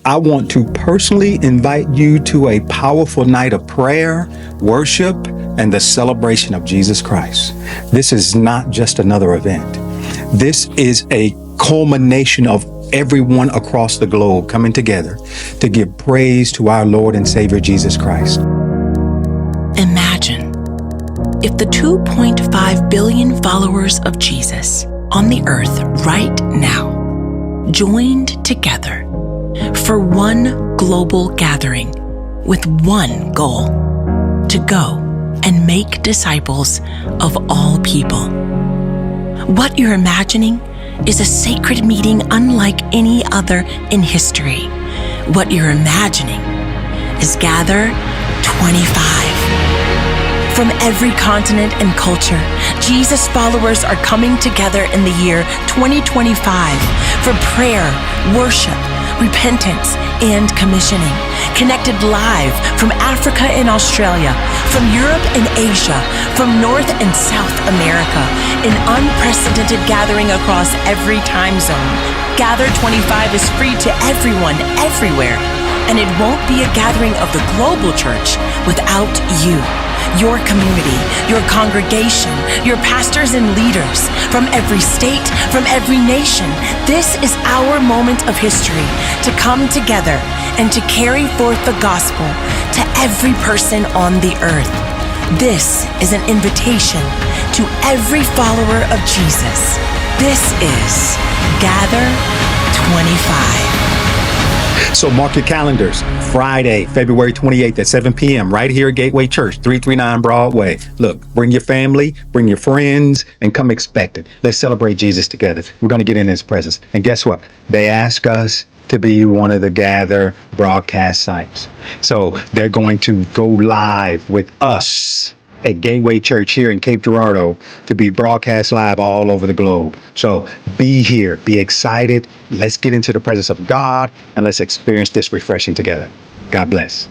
I want to personally invite you to a powerful night of prayer, worship, and the celebration of Jesus Christ. This is not just another event. This is a culmination of everyone across the globe coming together to give praise to our Lord and Savior Jesus Christ. Imagine if the 2.5 billion followers of Jesus on the earth right now joined together for one global gathering with one goal: to go and make disciples of all people. What you're imagining is a sacred meeting unlike any other in history. What you're imagining is Gather 25. From every continent and culture, Jesus followers are coming together in the year 2025 for prayer, worship, repentance, and commissioning. Connected live from Africa and Australia, from Europe and Asia, from North and South America, an unprecedented gathering across every time zone. Gather 25 is free to everyone, everywhere. And it won't be a gathering of the global church without you. Your community, your congregation, your pastors and leaders from every state, from every nation. This is our moment of history to come together and to carry forth the gospel to every person on the earth. This is an invitation to every follower of Jesus. This is Gather 25. So mark your calendars. Friday, February 28th at 7 p.m. right here at Gateway Church, 339 Broadway. Look, bring your family, bring your friends, and come expectant. Let's celebrate Jesus together. We're going to get in his presence. And guess what? They ask us to be one of the Gather broadcast sites. So they're going to go live with us at Gateway Church here in Cape Girardeau to be broadcast live all over the globe. So be here, be excited. Let's get into the presence of God and let's experience this refreshing together. God bless.